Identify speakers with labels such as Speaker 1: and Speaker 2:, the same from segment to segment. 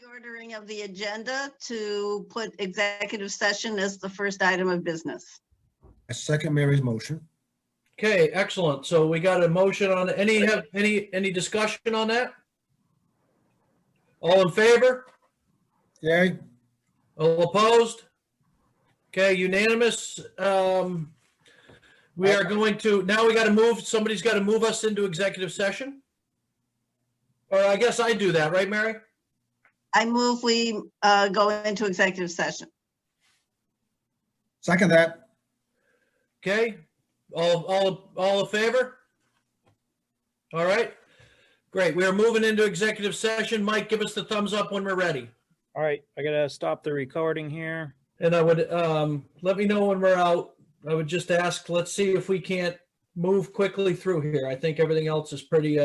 Speaker 1: Reordering of the agenda to put executive session as the first item of business.
Speaker 2: I second Mary's motion.
Speaker 3: Okay, excellent. So we got a motion on any discussion on that? All in favor?
Speaker 2: Yay.
Speaker 3: All opposed? Okay, unanimous. We are going to, now we got to move, somebody's got to move us into executive session. Or I guess I do that, right, Mary?
Speaker 1: I move we go into executive session.
Speaker 2: Second that.
Speaker 3: Okay, all in favor? All right, great. We are moving into executive session. Mike, give us the thumbs up when we're ready.
Speaker 4: All right, I gotta stop the recording here.
Speaker 3: And I would, let me know when we're out. I would just ask, let's see if we can't move quickly through here. I think everything else is pretty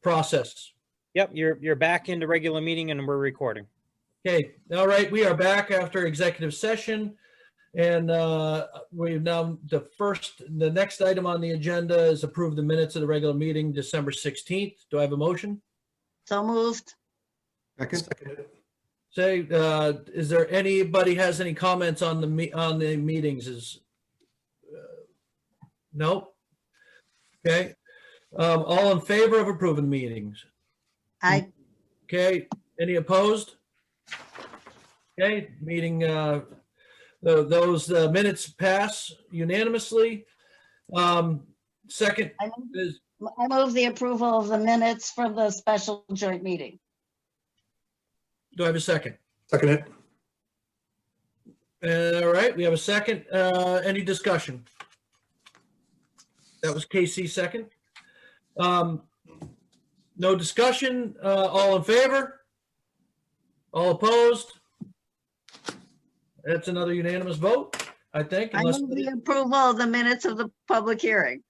Speaker 3: processed.
Speaker 4: Yep, you're back into regular meeting and we're recording.
Speaker 3: Okay, all right, we are back after executive session. And we've now, the next item on the agenda is approve the minutes of the regular meeting, December 16th. Do I have a motion?
Speaker 1: So moved.
Speaker 2: Second.
Speaker 3: Say, is there anybody has any comments on the meetings? No? Okay. All in favor of approving meetings?
Speaker 1: Aye.
Speaker 3: Okay, any opposed? Okay, meeting, those minutes pass unanimously. Second is,
Speaker 1: I move the approval of the minutes for the special joint meeting.
Speaker 3: do I have a second?
Speaker 2: Second it.
Speaker 3: All right, we have a second. Any discussion? That was KC second. No discussion. All in favor? All opposed? That's another unanimous vote, I think.
Speaker 1: I
Speaker 3: unless-
Speaker 1: move the approval of the minutes of the public hearing.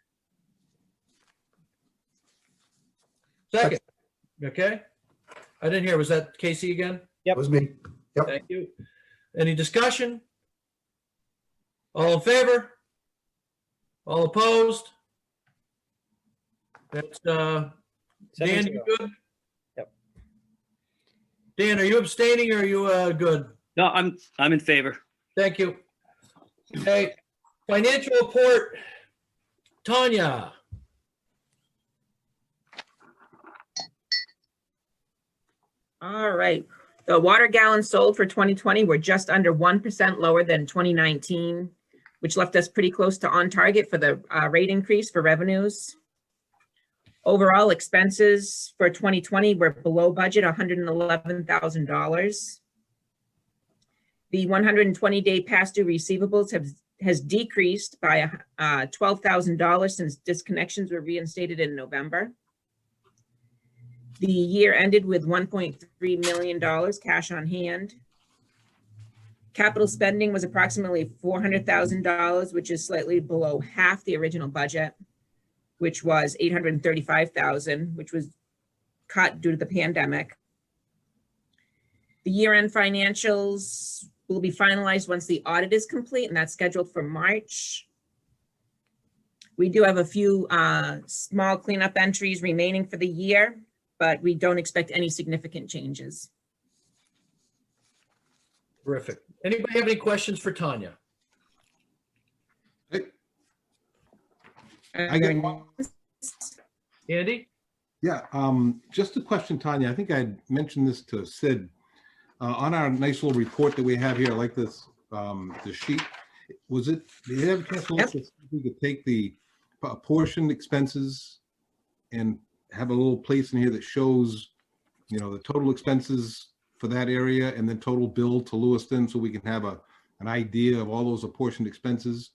Speaker 3: Second. Okay. I didn't hear. Was that Casey again?
Speaker 2: That was me. Yep.
Speaker 3: Thank you. Any discussion? All in favor? All opposed? That's, Dan,
Speaker 4: 7-0.
Speaker 3: you good?
Speaker 4: Yep.
Speaker 3: Dan, are you abstaining or are you good?
Speaker 5: No, I'm in favor.
Speaker 3: Thank you. Okay, financial report, Tanya.
Speaker 6: All right. The water gallons sold for 2020 were just under 1% lower than 2019, which left us pretty close to on target for the rate increase for revenues. Overall expenses for 2020 were below budget, $111,000. The 120-day past due receivables has decreased by $12,000 since disconnections were reinstated in November. The year ended with $1.3 million cash on hand. Capital spending was approximately $400,000, which is slightly below half the original budget, which was $835,000, which was cut due to the pandemic. The year-end financials will be finalized once the audit is complete, and that's scheduled for March. We do have a few small cleanup entries remaining for the year, but we don't expect any significant changes.
Speaker 3: Terrific. Anybody have any questions for Tanya?
Speaker 7: I get one.
Speaker 3: Andy?
Speaker 7: Yeah, just a question, Tanya. I think I mentioned this to Sid. On our nice little report that we have here, I like this, the sheet. Did you have a chance to look to see if we could take the apportioned expenses and have a little place in here that shows, you know, the total expenses for that area and then total bill to Lewiston, so we can have an idea of all those apportioned expenses,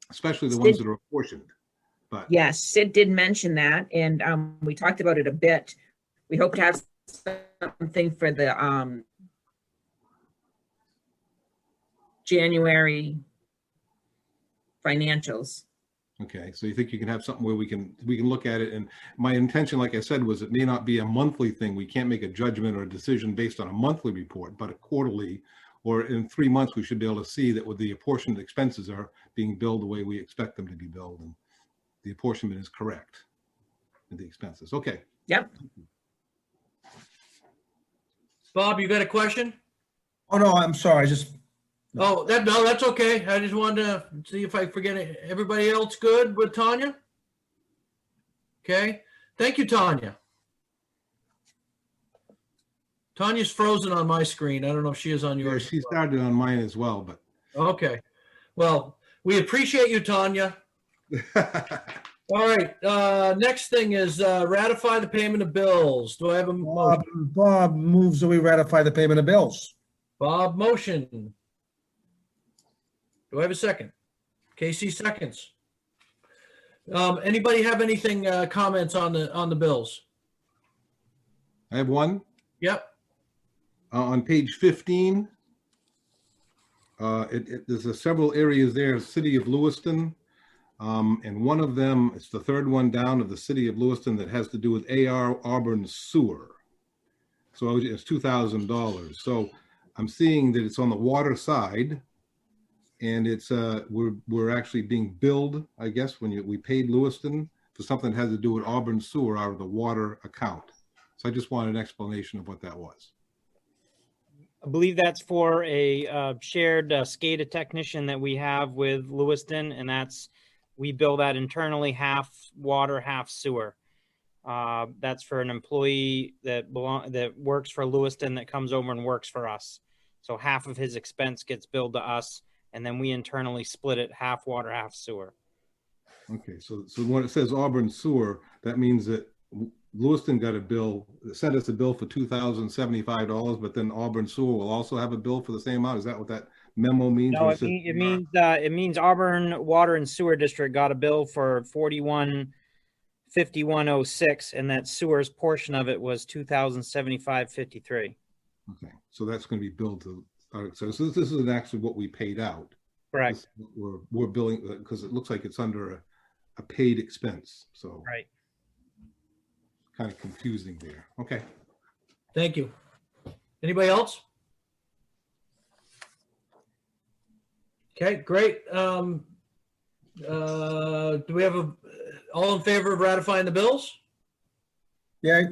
Speaker 7: especially the ones that are apportioned. But
Speaker 6: yes, Sid did mention that, and we talked about it a bit. We hope to have something for the January financials.
Speaker 7: okay, so you think you can have something where we can look at it? And my intention, like I said, was it may not be a monthly thing. We can't make a judgment or a decision based on a monthly report, but a quarterly, or in 3 months, we should be able to see that with the apportioned expenses are being billed the way we expect them to be billed, and the apportionment is correct in the expenses. Okay.
Speaker 6: Yep.
Speaker 3: Bob, you got a question?
Speaker 2: Oh, no, I'm sorry, I just,
Speaker 3: Oh, no, that's okay. I just wanted to see if I forget it. Everybody else good with Tanya? Okay, thank you, Tanya. Tanya's frozen on my screen. I don't know if she is on
Speaker 7: Yeah,
Speaker 3: yours.
Speaker 7: she started on mine as well, but.
Speaker 3: Okay, well, we appreciate you, Tanya. All right, next thing is ratify the payment of bills. Do I have a motion?
Speaker 2: Bob moves that we ratify the payment of bills.
Speaker 3: Bob, motion. Do I have a second? Casey seconds. Anybody have anything, comments on the bills?
Speaker 7: I have one.
Speaker 3: Yep,
Speaker 7: On page 15, there's several areas there, City of Lewiston. And one of them, it's the third one down of the City of Lewiston that has to do with Auburn sewer. So it's $2,000. So I'm seeing that it's on the water side. And it's we're actually being billed, I guess, when we paid Lewiston for something that has to do with Auburn sewer out of the water account. So I just wanted an explanation of what that was.
Speaker 4: I believe that's for a shared SCADA technician that we have with Lewiston, and we bill that internally, half water, half sewer. That's for an employee that works for Lewiston that comes over and works for us. So half of his expense gets billed to us, and then we internally split it, half water, half sewer.
Speaker 7: Okay, so when it says Auburn sewer, that means that Lewiston got a bill, sent us a bill for $2,075, but then Auburn sewer will also have a bill for the same amount. Is that what that memo means?
Speaker 4: No, it means Auburn Water and Sewer District got a bill for $41,5106, and that sewer's portion of it was $2,075.53.
Speaker 7: Okay, so that's going to be billed to. So this isn't actually what we paid out.
Speaker 4: Correct.
Speaker 7: We're billing because it looks like it's under a paid expense. So
Speaker 4: Right.
Speaker 7: kind of confusing there. Okay.
Speaker 3: thank you. Anybody else? Okay, great. Do we have all in favor of ratifying the bills?
Speaker 2: Yay.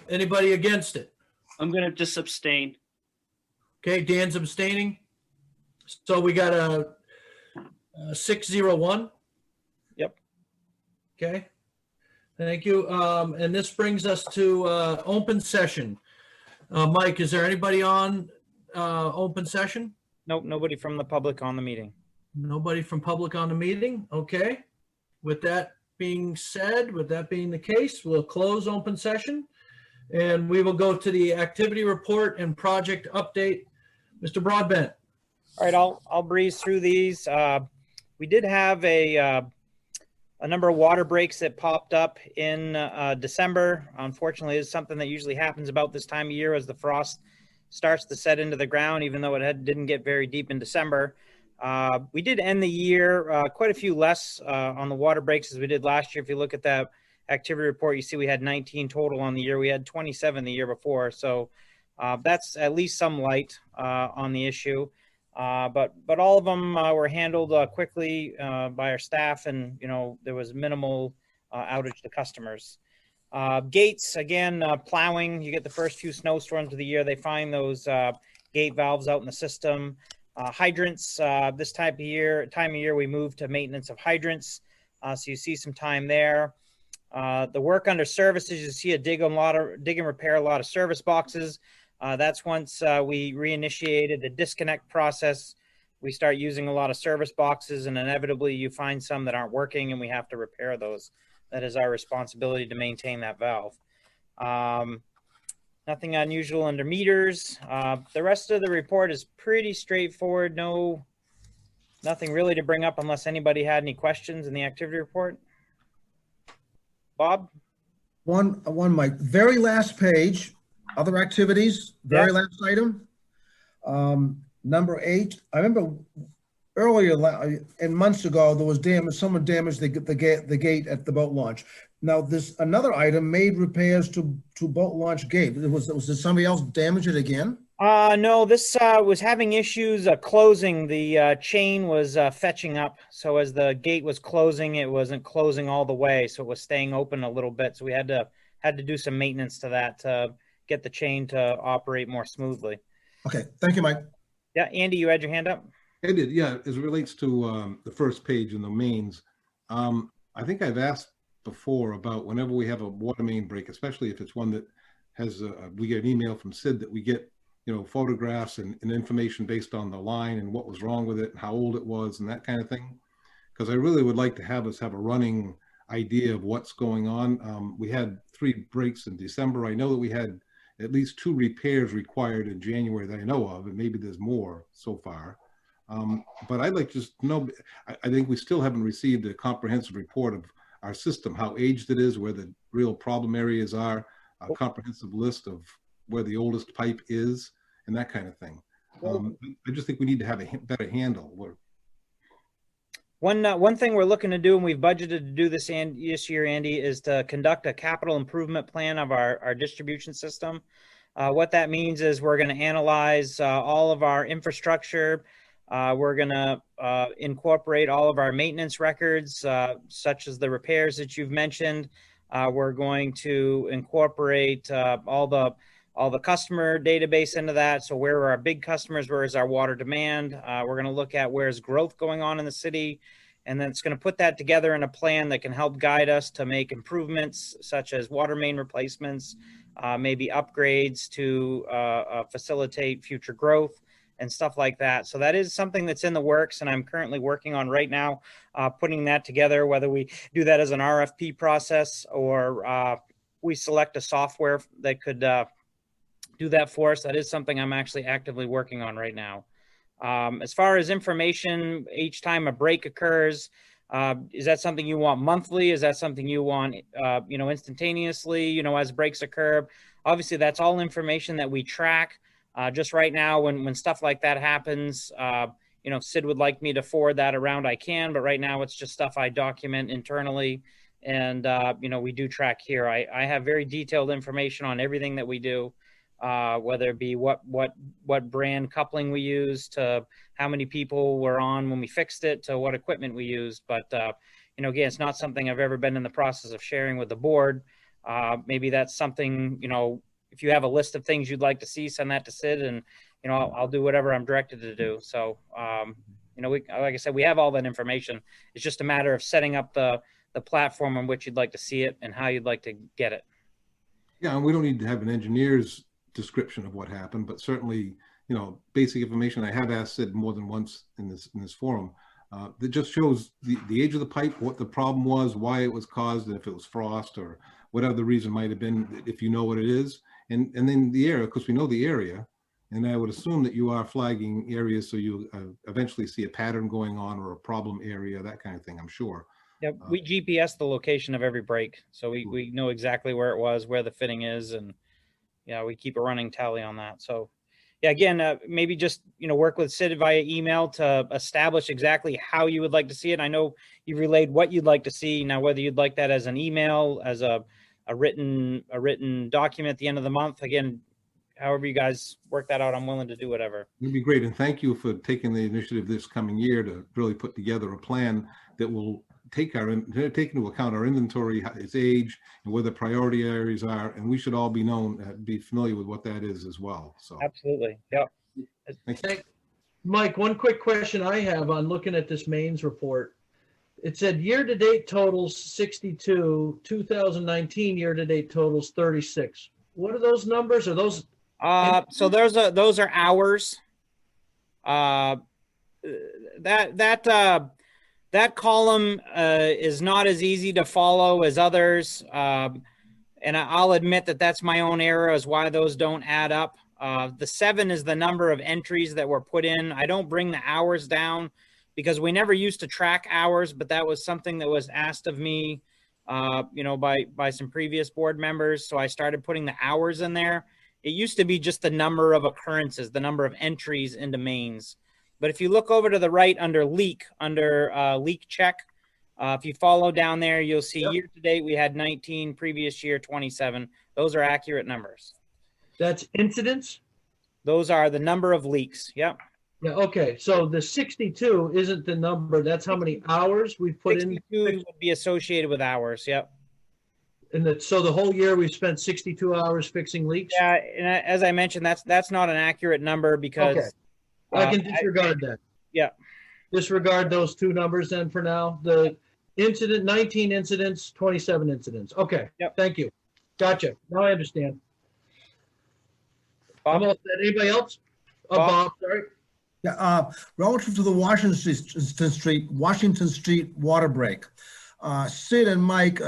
Speaker 3: Anybody against it?
Speaker 5: I'm going to just abstain.
Speaker 3: Okay, Dan's abstaining. So we got a 601.
Speaker 4: Yep.
Speaker 3: Okay, thank you. And this brings us to open session. Mike, is there anybody on open session?
Speaker 4: Nope, nobody from the public on the meeting.
Speaker 3: Nobody from public on the meeting? Okay. With that being said, with that being the case, we'll close open session and we will go to the activity report and project update. Mr. Broadbent.
Speaker 4: All right, I'll breeze through these. We did have a number of water breaks that popped up in December. Unfortunately, it's something that usually happens about this time of year as the frost starts to set into the ground, even though it didn't get very deep in December. We did end the year quite a few less on the water breaks as we did last year. If you look at that activity report, you see we had 19 total on the year. We had 27 the year before. So that's at least some light on the issue. But all of them were handled quickly by our staff, and there was minimal outage to customers. Gates, again, plowing. You get the first few snowstorms of the year, they find those gate valves out in the system. Hydrants, this time of year we moved to maintenance of hydrants, so you see some time there. The work under services, you see dig and repair a lot of service boxes. That's once we reinitiated the disconnect process. We start using a lot of service boxes, and inevitably you find some that aren't working and we have to repair those. That is our responsibility to maintain that valve. Nothing unusual under meters. The rest of the report is pretty straightforward. Nothing really to bring up unless anybody had any questions in the activity report. Bob?
Speaker 2: One, Mike, very last page, other activities, very last item. Number 8, I remember earlier and months ago, there was damage, someone damaged the gate at the boat launch. Now this another item made repairs to boat launch gate. Was somebody else damage it again?
Speaker 4: No, this was having issues closing. The chain was fetching up. So as the gate was closing, it wasn't closing all the way. So it was staying open a little bit. So we had to do some maintenance to that to get the chain to operate more smoothly.
Speaker 2: Okay, thank you, Mike.
Speaker 4: Yeah, Andy, you had your hand up?
Speaker 7: I did, yeah, as it relates to the first page in the mains. I think I've asked before about whenever we have a water main break, especially if it's one that has, we get an email from Sid that we get, photographs and information based on the line and what was wrong with it and how old it was and that kind of thing. Because I really would like to have us have a running idea of what's going on. We had 3 breaks in December. I know that we had at least 2 repairs required in January that I know of, and maybe there's more so far. But I'd like to just know, I think we still haven't received a comprehensive report of our system, how aged it is, where the real problem areas are, a comprehensive list of where the oldest pipe is, and that kind of thing. I just think we need to have a better handle.
Speaker 4: One thing we're looking to do, and we've budgeted to do this year, Andy, is to conduct a capital improvement plan of our distribution system. What that means is we're going to analyze all of our infrastructure. We're going to incorporate all of our maintenance records, such as the repairs that you've mentioned. We're going to incorporate all the customer database into that. So where are our big customers? Where is our water demand? We're going to look at where's growth going on in the city. And then it's going to put that together in a plan that can help guide us to make improvements such as water main replacements, maybe upgrades to facilitate future growth and stuff like that. So that is something that's in the works, and I'm currently working on right now, putting that together, whether we do that as an RFP process or we select a software that could do that for us. That is something I'm actually actively working on right now. As far as information, each time a break occurs, is that something you want monthly? Is that something you want, instantaneously, as breaks occur? Obviously, that's all information that we track. Just right now, when stuff like that happens, if Sid would like me to forward that around, I can, but right now it's just stuff I document internally. And, we do track here. I have very detailed information on everything that we do, whether it be what brand coupling we use, to how many people were on when we fixed it, to what equipment we used. But, again, it's not something I've ever been in the process of sharing with the board. Maybe that's something, if you have a list of things you'd like to see, send that to Sid, and, I'll do whatever I'm directed to do. So, like I said, we have all that information. It's just a matter of setting up the platform on which you'd like to see it and how you'd like to get it.
Speaker 7: Yeah, and we don't need to have an engineer's description of what happened, but certainly, basic information. I have asked Sid more than once in this forum that just shows the age of the pipe, what the problem was, why it was caused, and if it was frost or whatever the reason might have been, if you know what it is, and then the area, because we know the area, and I would assume that you are flagging areas so you eventually see a pattern going on or a problem area, that kind of thing, I'm sure.
Speaker 4: Yeah, we GPS the location of every break, so we know exactly where it was, where the fitting is, and we keep a running tally on that. So yeah, again, maybe just work with Sid via email to establish exactly how you would like to see it. I know you relayed what you'd like to see. Now, whether you'd like that as an email, as a written document at the end of the month, again, however you guys work that out, I'm willing to do whatever.
Speaker 7: It'd be great, and thank you for taking the initiative this coming year to really put together a plan that will take into account our inventory, its age, and where the priority areas are, and we should all be familiar with what that is as well. So
Speaker 4: absolutely, yeah.
Speaker 3: Mike, one quick question I have on looking at this mains report. It said year-to-date totals 62, 2019 year-to-date totals 36. What are those numbers? Are those?
Speaker 4: So those are hours. That column is not as easy to follow as others. And I'll admit that that's my own error as why those don't add up. The 7 is the number of entries that were put in. I don't bring the hours down because we never used to track hours, but that was something that was asked of me, by some previous board members. So I started putting the hours in there. It used to be just the number of occurrences, the number of entries into mains. But if you look over to the right under leak check, if you follow down there, you'll see year to date, we had 19, previous year, 27. Those are accurate numbers.
Speaker 3: That's incidents?
Speaker 4: Those are the number of leaks. Yep.
Speaker 3: Yeah. Okay. So the 62 isn't the number. That's how many hours we put in.
Speaker 4: 62 would be associated with hours. Yep.
Speaker 3: so the whole year we spent 62 hours fixing leaks?
Speaker 4: Yeah, and as I mentioned, that's not an accurate number because.
Speaker 3: Okay. I can disregard that.
Speaker 4: Yeah.
Speaker 3: Disregard those two numbers then for now. The incident, 19 incidents, 27 incidents. Okay.
Speaker 4: Yep.
Speaker 3: Thank you. Gotcha. Now I understand.
Speaker 4: Bob?
Speaker 3: I'm all set. Anybody else?
Speaker 4: Bob?
Speaker 3: Bob, sorry.
Speaker 2: Yeah, relative to the Washington Street water break, Sid and Mike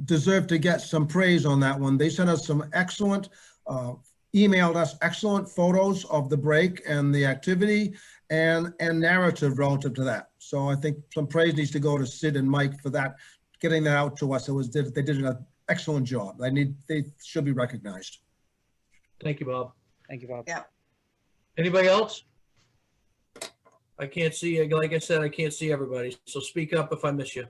Speaker 2: deserve to get some praise on that one. They sent us some excellent, emailed us excellent photos of the break and the activity and narrative relative to that. So I think some praise needs to go to Sid and Mike for that, getting that out to us. They did an excellent job. They should be recognized.
Speaker 3: Thank you, Bob.
Speaker 4: Thank you, Bob.
Speaker 1: Yeah.
Speaker 3: Anybody else? I can't see, like I said, I can't see everybody. So speak up if I miss you.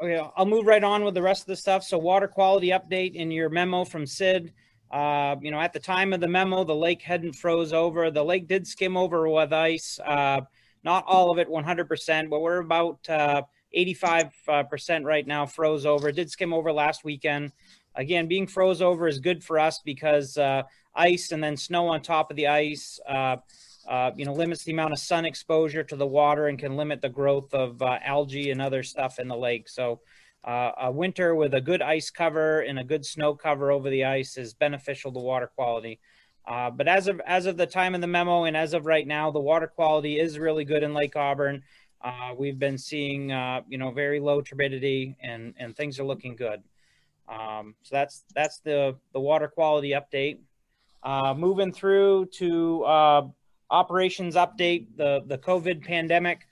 Speaker 4: Okay, I'll move right on with the rest of the stuff. So water quality update in your memo from Sid. At the time of the memo, the lake hadn't froze over. The lake did skim over with ice. Not all of it 100%, but we're about 85% right now froze over. It did skim over last weekend. Again, being froze over is good for us because ice and then snow on top of the ice, limits the amount of sun exposure to the water and can limit the growth of algae and other stuff in the lake. So a winter with a good ice cover and a good snow cover over the ice is beneficial to water quality. But as of the time of the memo and as of right now, the water quality is really good in Lake Auburn. We've been seeing, very low turbidity and things are looking good. So that's the water quality update. Moving through to operations update, the COVID pandemic.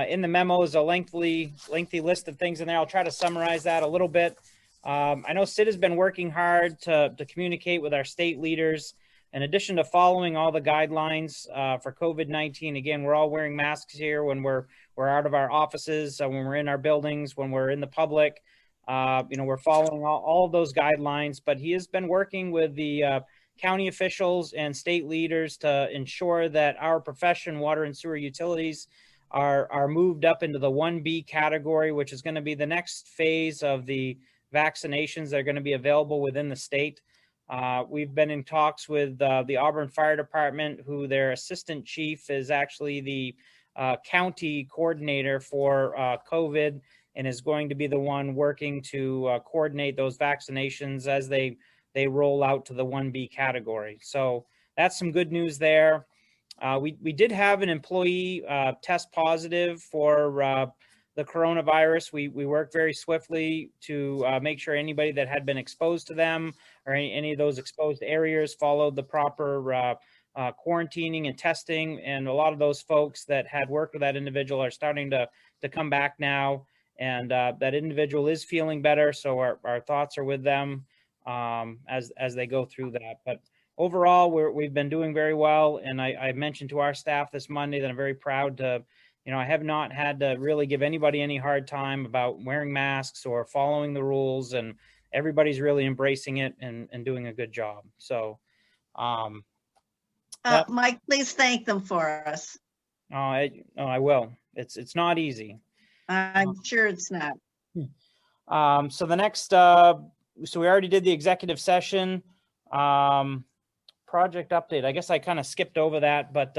Speaker 4: In the memo is a lengthy list of things in there. I'll try to summarize that a little bit. I know Sid has been working hard to communicate with our state leaders. In addition to following all the guidelines for COVID-19, again, we're all wearing masks here when we're out of our offices, when we're in our buildings, when we're in the public. We're following all of those guidelines, but he has been working with the county officials and state leaders to ensure that our profession, water and sewer utilities, are moved up into the 1B category, which is going to be the next phase of the vaccinations that are going to be available within the state. We've been in talks with the Auburn Fire Department, who their assistant chief is actually the county coordinator for COVID and is going to be the one working to coordinate those vaccinations as they roll out to the 1B category. So that's some good news there. We did have an employee test positive for the coronavirus. We worked very swiftly to make sure anybody that had been exposed to them or any of those exposed areas followed the proper quarantining and testing. And a lot of those folks that had worked with that individual are starting to come back now. And that individual is feeling better. So our thoughts are with them as they go through that. But overall, we've been doing very well. And I mentioned to our staff this Monday that I'm very proud to, I have not had to really give anybody any hard time about wearing masks or following the rules, and everybody's really embracing it and doing a good job. So,
Speaker 1: Mike, please thank them for us.
Speaker 4: I will. It's not easy.
Speaker 1: I'm sure it's not.
Speaker 4: So the next, so we already did the executive session. Project update. I guess I kind of skipped over that, but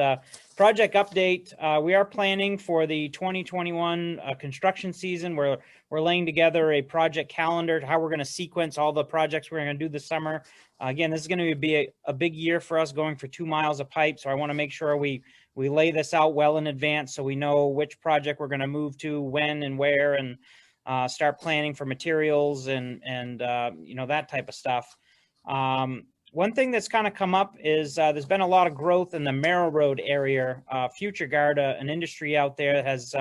Speaker 4: project update. We are planning for the 2021 construction season. We're laying together a project calendar, how we're going to sequence all the projects we're going to do this summer. Again, this is going to be a big year for us, going for 2 miles of pipe. So I want to make sure we lay this out well in advance so we know which project we're going to move to, when and where, and start planning for materials and that type of stuff. One thing that's kind of come up is there's been a lot of growth in the Merrill Road area. Future Guard, an industry out there, has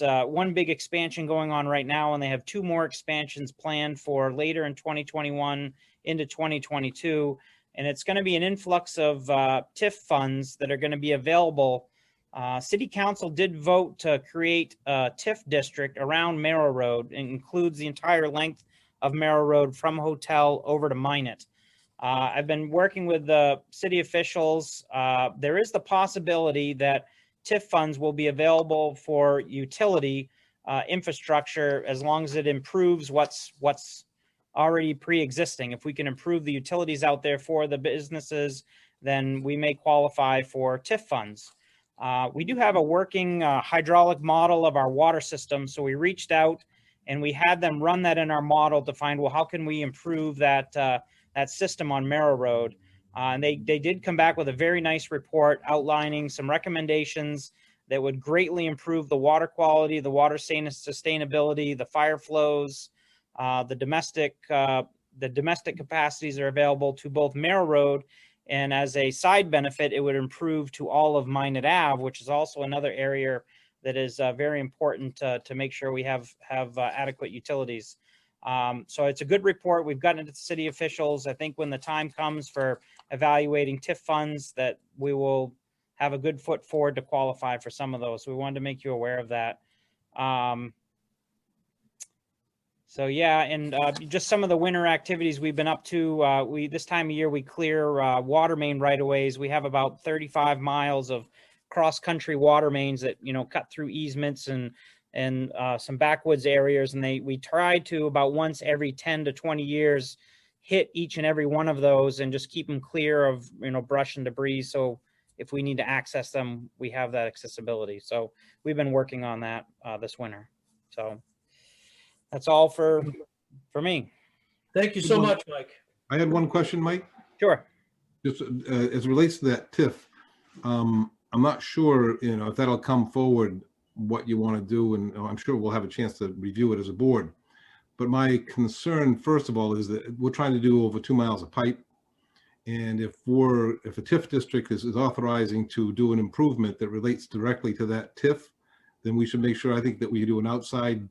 Speaker 4: one big expansion going on right now, and they have 2 more expansions planned for later in 2021 into 2022. And it's going to be an influx of TIF funds that are going to be available. City Council did vote to create a TIF district around Merrill Road. It includes the entire length of Merrill Road from Hotel over to Minot. I've been working with the city officials. There is the possibility that TIF funds will be available for utility infrastructure as long as it improves what's already pre-existing. If we can improve the utilities out there for the businesses, then we may qualify for TIF funds. We do have a working hydraulic model of our water system. So we reached out and we had them run that in our model to find, well, how can we improve that, that system on Merrill Road? And they did come back with a very nice report outlining some recommendations that would greatly improve the water quality, the water sustainability, the fire flows, the domestic capacities are available to both Merrill Road, and as a side benefit, it would improve to all of Minot Ave, which is also another area that is very important to make sure we have adequate utilities. So it's a good report. We've gotten it to the city officials. I think when the time comes for evaluating TIF funds, that we will have a good foot forward to qualify for some of those. So we wanted to make you aware of that. So yeah, and just some of the winter activities we've been up to. This time of year we clear water main right of ways. We have about 35 miles of cross-country water mains that cut through easements and some backwoods areas, and we try to about once every 10 to 20 years hit each and every one of those and just keep them clear of brush and debris. So if we need to access them, we have that accessibility. So we've been working on that this winter. So that's all for me.
Speaker 3: Thank you so much, Mike.
Speaker 7: I had one question, Mike.
Speaker 4: Sure.
Speaker 7: Just as it relates to that TIF, I'm not sure, if that'll come forward, what you want to do, and I'm sure we'll have a chance to review it as a board. But my concern, first of all, is that we're trying to do over 2 miles of pipe. And if a TIF district is authorizing to do an improvement that relates directly to that TIF, then we should make sure, I think, that we do an outside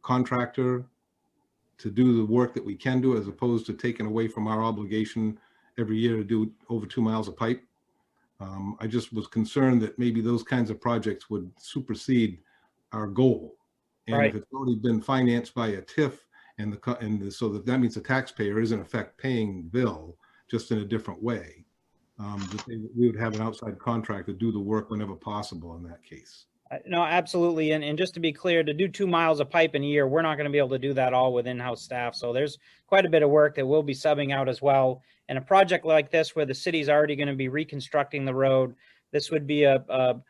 Speaker 7: contractor to do the work that we can do, as opposed to taking away from our obligation every year to do over 2 miles of pipe. I just was concerned that maybe those kinds of projects would supersede our goal. And
Speaker 4: Right.
Speaker 7: if it's already been financed by a TIF, so that means the taxpayer is in effect paying the bill, just in a different way, we would have an outside contractor do the work whenever possible in that case.
Speaker 4: No, absolutely. And just to be clear, to do 2 miles of pipe in a year, we're not going to be able to do that all with in-house staff. So there's quite a bit of work that we'll be subbing out as well. And a project like this, where the city's already going to be reconstructing the road, this would be a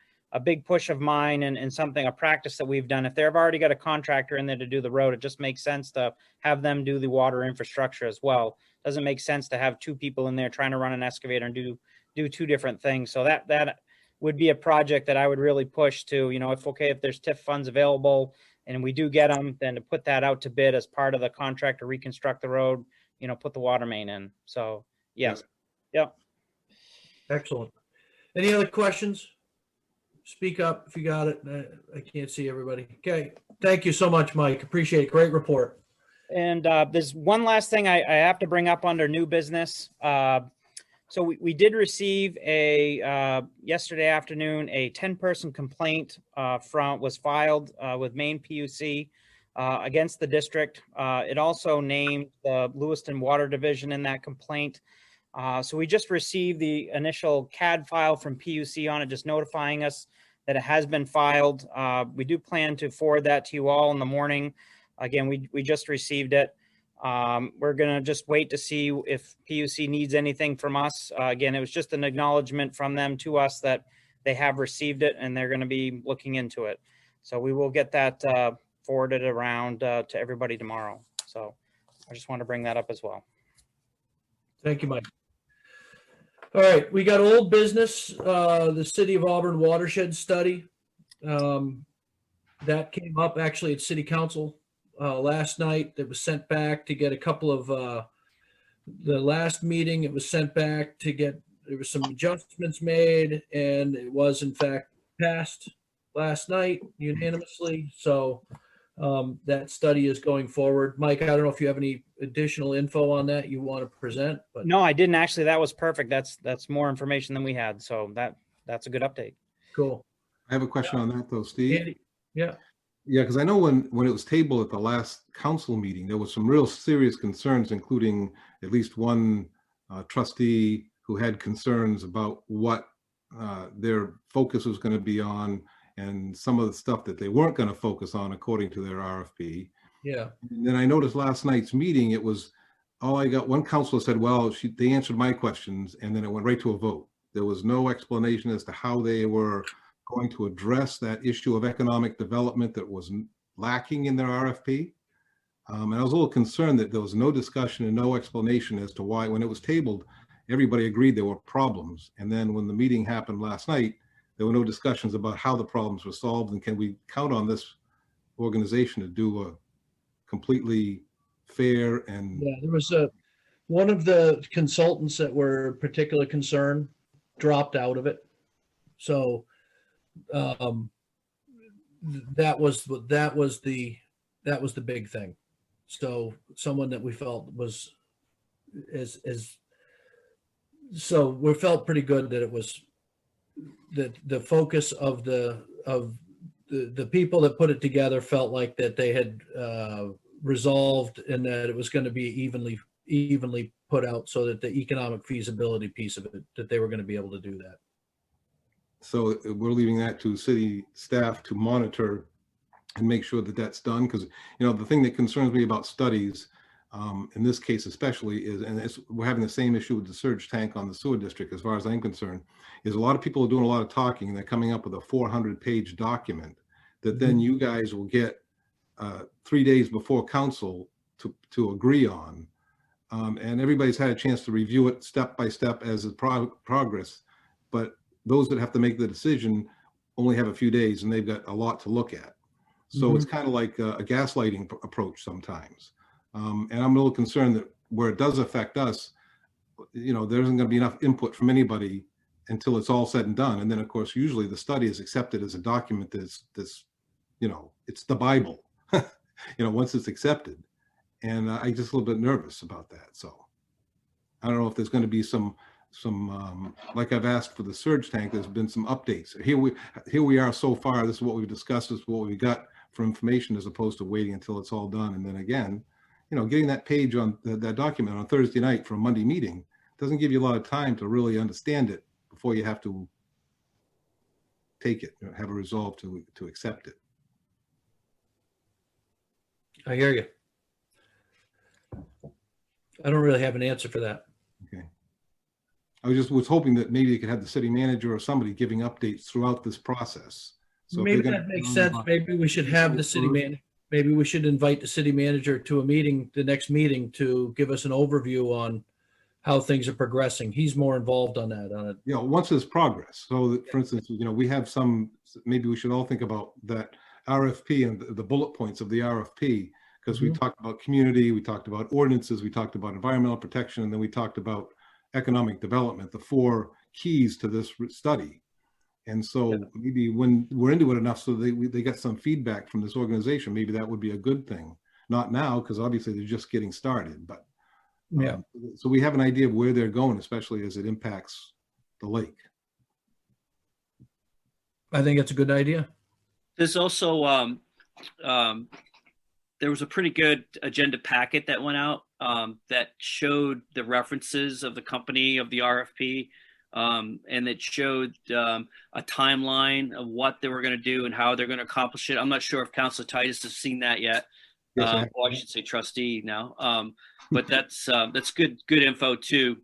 Speaker 4: big push of mine and a practice that we've done. If they've already got a contractor in there to do the road, it just makes sense to have them do the water infrastructure as well. Doesn't make sense to have 2 people in there trying to run an excavator and do 2 different things. So that would be a project that I would really push to, if there's TIF funds available and we do get them, then to put that out to bid as part of the contract to reconstruct the road, put the water main in. So yes. Yep.
Speaker 3: Excellent. Any other questions? Speak up if you got it. I can't see everybody. Okay. Thank you so much, Mike. Appreciate it. Great report.
Speaker 4: And there's one last thing I have to bring up under new business. So we did receive yesterday afternoon, a 10-person complaint was filed with Maine PUC against the district. It also named the Lewiston Water Division in that complaint. So we just received the initial CAD file from PUC on it, just notifying us that it has been filed. We do plan to forward that to you all in the morning. Again, we just received it. We're going to just wait to see if PUC needs anything from us. Again, it was just an acknowledgement from them to us that they have received it and they're going to be looking into it. So we will get that forwarded around to everybody tomorrow. So I just want to bring that up as well.
Speaker 3: Thank you, Mike. All right, we got old business, the City of Auburn watershed study. That came up actually at City Council last night. It was sent back to get a couple of the last meeting. It was sent back to get, there was some adjustments made, and it was in fact passed last night unanimously. So that study is going forward. Mike, I don't know if you have any additional info on that you want to present, but
Speaker 4: No, I didn't actually. That was perfect. That's more information than we had. So that's a good update.
Speaker 3: cool.
Speaker 7: I have a question on that though, Steve.
Speaker 3: Andy? Yeah.
Speaker 7: Yeah, because I know when it was tabled at the last council meeting, there was some real serious concerns, including at least one trustee who had concerns about what their focus was going to be on, and some of the stuff that they weren't going to focus on according to their RFP.
Speaker 3: Yeah.
Speaker 7: And then I noticed last night's meeting, it was, one counselor said, well, they answered my questions, and then it went right to a vote. There was no explanation as to how they were going to address that issue of economic development that was lacking in their RFP. And I was a little concerned that there was no discussion and no explanation as to why, when it was tabled, everybody agreed there were problems. And then when the meeting happened last night, there were no discussions about how the problems were solved, and can we count on this organization to do a completely fair and
Speaker 3: Yeah, there was one of the consultants that were particular concern dropped out of it. So that was the big thing. So someone that we felt was so we felt pretty good that it was that the focus of the people that put it together felt like that they had resolved, and that it was going to be evenly put out, so that the economic feasibility piece of it, that they were going to be able to do that.
Speaker 7: so we're leaving that to city staff to monitor and make sure that that's done. Because, the thing that concerns me about studies, in this case especially, is, and we're having the same issue with the surge tank on the sewer district, as far as I'm concerned, is a lot of people are doing a lot of talking, and they're coming up with a 400-page document that then you guys will get 3 days before council to agree on. And everybody's had a chance to review it step by step as a progress. But those that have to make the decision only have a few days, and they've got a lot to look at. So it's kind of like a gaslighting approach sometimes. And I'm a little concerned that where it does affect us, there isn't going to be enough input from anybody until it's all said and done. And then, of course, usually the study is accepted as a document that's it's the Bible, once it's accepted. And I'm just a little bit nervous about that. So I don't know if there's going to be some like I've asked for the surge tank, there's been some updates. Here we are so far. This is what we've discussed. This is what we got for information, as opposed to waiting until it's all done. And then again, getting that page on that document on Thursday night for a Monday meeting doesn't give you a lot of time to really understand it before you have to take it, have a resolve to accept it.
Speaker 3: I hear you. I don't really have an answer for that.
Speaker 7: Okay. I was hoping that maybe you could have the city manager or somebody giving updates throughout this process. So
Speaker 3: Maybe that makes sense. Maybe we should have the city manager. Maybe we should invite the city manager to a meeting, the next meeting, to give us an overview on how things are progressing. He's more involved on that.
Speaker 7: Once there's progress. So that, for instance, we have maybe we should all think about that RFP and the bullet points of the RFP, because we talked about community, we talked about ordinances, we talked about environmental protection, and then we talked about economic development, the 4 keys to this study. And so maybe when we're into it enough so they get some feedback from this organization, maybe that would be a good thing. Not now, because obviously they're just getting started, but so we have an idea of where they're going, especially as it impacts the lake.
Speaker 3: I think it's a good idea.
Speaker 5: There's also, there was a pretty good agenda packet that went out that showed the references of the company of the RFP, and it showed a timeline of what they were going to do and how they're going to accomplish it. I'm not sure if Councilor Titus has seen that yet.
Speaker 7: Yes,
Speaker 5: I should say trustee now. But that's good info too.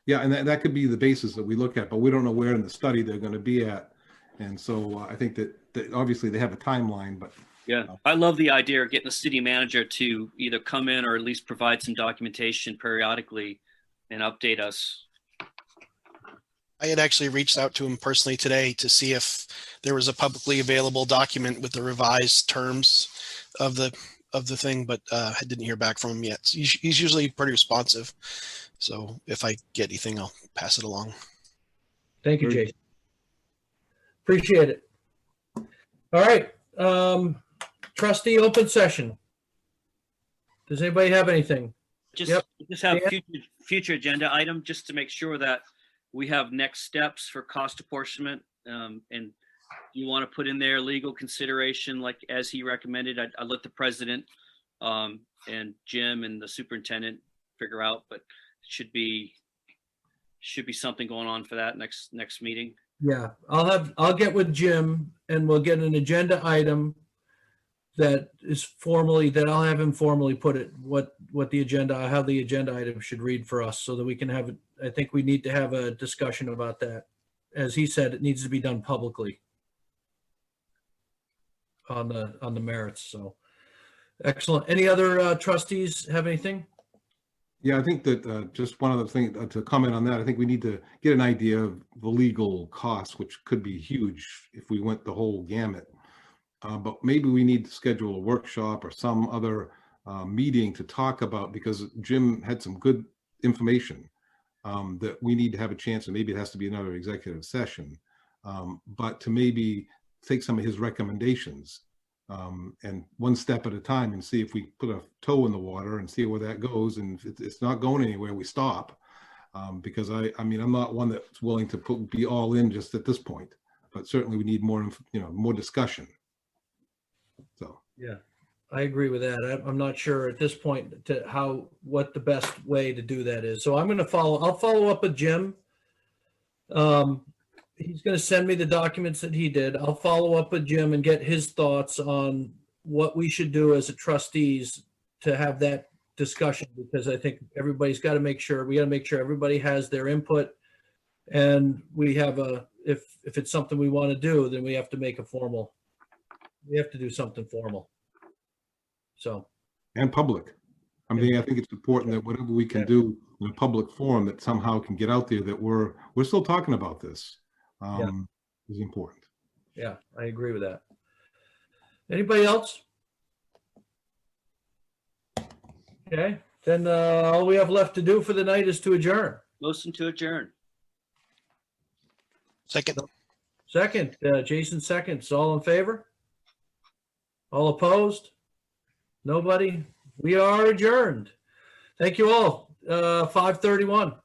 Speaker 7: Yeah, and that could be the basis that we look at, but we don't know where in the study they're going to be at. And so I think that obviously they have a timeline, but
Speaker 5: yeah, I love the idea of getting the city manager to either come in or at least provide some documentation periodically and update us.
Speaker 8: I had actually reached out to him personally today to see if there was a publicly available document with the revised terms of the thing, but I didn't hear back from him yet. He's usually pretty responsive. So if I get anything, I'll pass it along.
Speaker 3: Thank you, Jason. Appreciate it. All right. Trustee open session. Does anybody have anything?
Speaker 5: Just have future agenda item just to make sure that we have next steps for cost apportionment. And you want to put in there legal consideration, like as he recommended. I let the president and Jim and the superintendent figure out, but should be something going on for that next meeting.
Speaker 3: Yeah, I'll get with Jim and we'll get an agenda item that is formally, that I'll have him formally put it, what the agenda, how the agenda item should read for us so that we can have it. I think we need to have a discussion about that. As he said, it needs to be done publicly on the merits. So excellent. Any other trustees have anything?
Speaker 7: Yeah, I think that just one other thing to comment on that, I think we need to get an idea of the legal costs, which could be huge if we went the whole gamut. But maybe we need to schedule a workshop or some other meeting to talk about, because Jim had some good information that we need to have a chance, and maybe it has to be another executive session, but to maybe take some of his recommendations and one step at a time and see if we put a toe in the water and see where that goes. And if it's not going anywhere, we stop. Because I mean, I'm not one that's willing to be all in just at this point, but certainly we need more, more discussion. So.
Speaker 3: Yeah, I agree with that. I'm not sure at this point what the best way to do that is. So I'll follow up with Jim. He's going to send me the documents that he did. I'll follow up with Jim and get his thoughts on what we should do as a trustees to have that discussion, because I think everybody's got to make sure, everybody has their input, and we have if it's something we want to do, then we have to do something formal. So. And
Speaker 7: public. I mean, I think it's important that whatever we can do in a public forum that somehow can get out there that we're still talking about this. Is important.
Speaker 3: Yeah, I agree with that. Anybody else? Okay, then all we have left to do for the night is to adjourn.
Speaker 5: Motion to adjourn.
Speaker 8: Second.
Speaker 3: Jason seconds. All in favor? All opposed? Nobody? We are adjourned. Thank you all. 5:31.